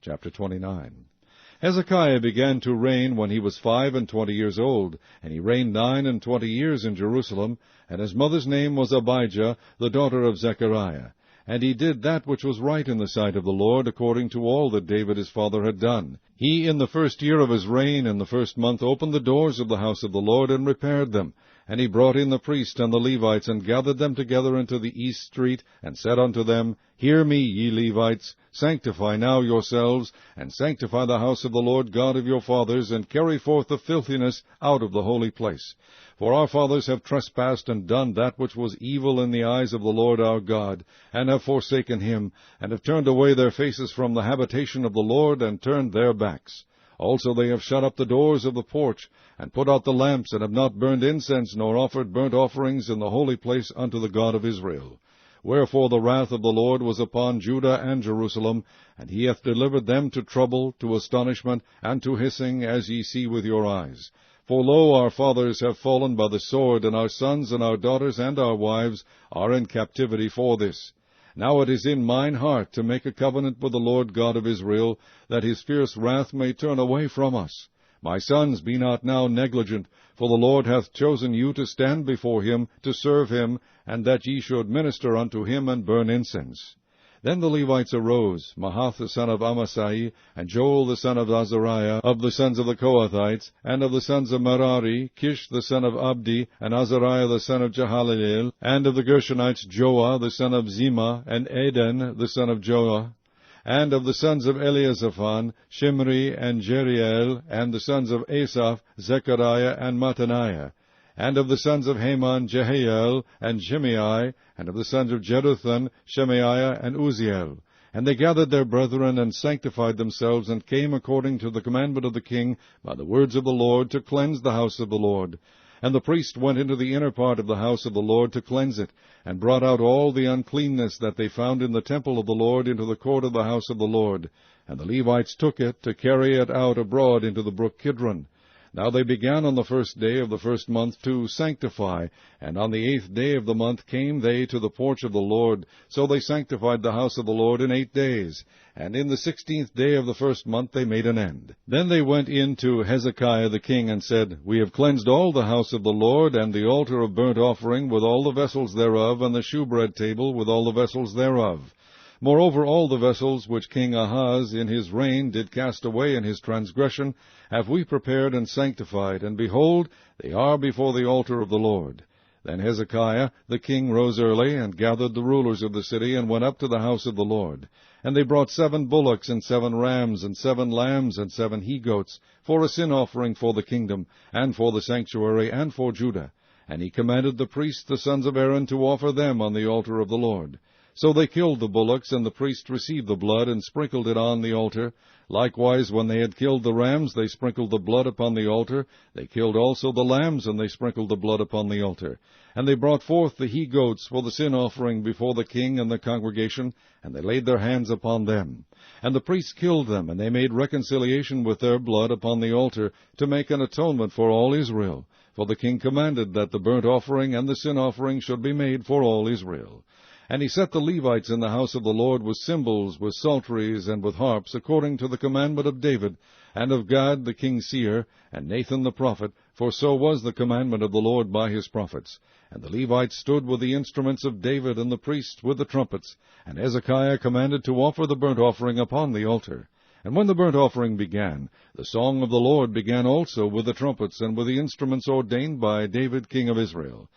Chapter 29. Hezekiah began to reign when he was 25 years old, and he reigned 29 years in Jerusalem, and his mother's name was Abijah, the daughter of Zechariah. And he did that which was right in the sight of the Lord, according to all that David his father had done. He, in the first year of his reign, in the first month, opened the doors of the house of the Lord, and repaired them. And he brought in the priests and the Levites, and gathered them together into the east street, and said unto them, Hear me, ye Levites, sanctify now yourselves, and sanctify the house of the Lord God of your fathers, and carry forth the filthiness out of the holy place. For our fathers have trespassed and done that which was evil in the eyes of the Lord our God, and have forsaken him, and have turned away their faces from the habitation of the Lord, and turned their backs. Also they have shut up the doors of the porch, and put out the lamps, and have not burned incense, nor offered burnt offerings in the holy place unto the God of Israel. Wherefore the wrath of the Lord was upon Judah and Jerusalem, and he hath delivered them to trouble, to astonishment, and to hissing, as ye see with your eyes. For lo, our fathers have fallen by the sword, and our sons and our daughters and our wives are in captivity for this. Now it is in mine heart to make a covenant with the Lord God of Israel, that his fierce wrath may turn away from us. My sons, be not now negligent, for the Lord hath chosen you to stand before him, to serve him, and that ye should minister unto him and burn incense. Then the Levites arose, Mahath the son of Amasai, and Joel the son of Azariah, of the sons of the Kohathites, and of the sons of Merari, Kish the son of Abdi, and Azariah the son of Jehalelel, and of the Gershonites Joah the son of Zima, and Eden the son of Joah, and of the sons of Eliasaphan, Shimri and Jeriel, and the sons of Asaph, Zechariah and Mattaniah, and of the sons of Haman, Jehiel, and Shimei, and of the sons of Jeduthun, Shemaiah, and Uzziel. And they gathered their brethren, and sanctified themselves, and came according to the commandment of the king, by the words of the Lord, to cleanse the house of the Lord. And the priest went into the inner part of the house of the Lord to cleanse it, and brought out all the uncleanness that they found in the temple of the Lord into the court of the house of the Lord. And the Levites took it to carry it out abroad into the brook Kidron. Now they began on the first day of the first month to sanctify, and on the 8th day of the month came they to the porch of the Lord. So they sanctified the house of the Lord in 8 days, and in the 16th day of the first month they made an end. Then they went in to Hezekiah the king, and said, We have cleansed all the house of the Lord, and the altar of burnt offering with all the vessels thereof, and the shewbread table with all the vessels thereof. Moreover, all the vessels which King Ahaz in his reign did cast away in his transgression have we prepared and sanctified, and behold, they are before the altar of the Lord. Then Hezekiah the king rose early, and gathered the rulers of the city, and went up to the house of the Lord. And they brought 7 bullocks, and 7 rams, and 7 lambs, and 7 he-goats, for a sin offering for the kingdom, and for the sanctuary, and for Judah. And he commanded the priests, the sons of Aaron, to offer them on the altar of the Lord. So they killed the bullocks, and the priest received the blood, and sprinkled it on the altar. Likewise, when they had killed the rams, they sprinkled the blood upon the altar. They killed also the lambs, and they sprinkled the blood upon the altar. And they brought forth the he-goats for the sin offering before the king and the congregation, and they laid their hands upon them. And the priests killed them, and they made reconciliation with their blood upon the altar, to make an atonement for all Israel. For the king commanded that the burnt offering and the sin offering should be made for all Israel. And he set the Levites in the house of the Lord with cymbals, with psalteries, and with harps, according to the commandment of David, and of Gad the king's seer, and Nathan the prophet, for so was the commandment of the Lord by his prophets. And the Levites stood with the instruments of David, and the priests with the trumpets. And Hezekiah commanded to offer the burnt offering upon the altar. And when the burnt offering began, the song of the Lord began also with the trumpets, and with the instruments ordained by David king of Israel.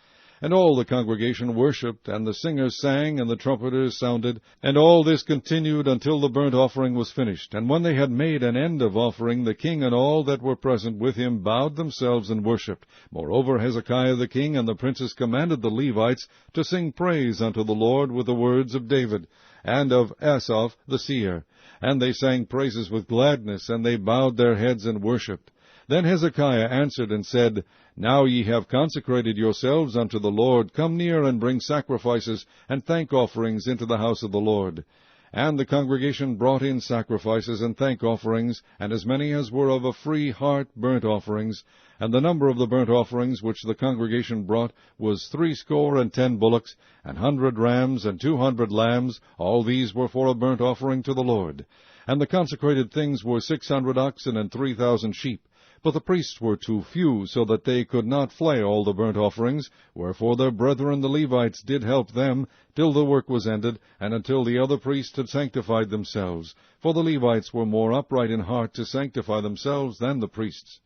And all the congregation worshipped, and the singers sang, and the trumpeters sounded. And all this continued until the burnt offering was finished. And when they had made an end of offering, the king and all that were present with him bowed themselves and worshipped. Moreover, Hezekiah the king and the princes commanded the Levites to sing praise unto the Lord with the words of David, and of Asaph the seer. And they sang praises with gladness, and they bowed their heads and worshipped. Then Hezekiah answered and said, Now ye have consecrated yourselves unto the Lord. Come near and bring sacrifices and thank offerings into the house of the Lord. And the congregation brought in sacrifices and thank offerings, and as many as were of a free heart burnt offerings. And the number of the burnt offerings which the congregation brought was 70 bullocks, and 100 rams, and 200 lambs. All these were for a burnt offering to the Lord. And the consecrated things were 600 oxen and 3,000 sheep. But the priests were too few, so that they could not flay all the burnt offerings, wherefore their brethren the Levites did help them, till the work was ended, and until the other priests had sanctified themselves. For the Levites were more upright in heart to sanctify themselves than the priests.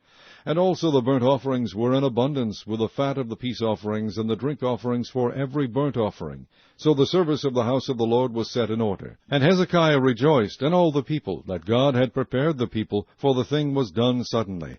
And also the burnt offerings were in abundance, with the fat of the peace offerings, and the drink offerings for every burnt offering. So the service of the house of the Lord was set in order. And Hezekiah rejoiced, and all the people, that God had prepared the people, for the thing was done suddenly.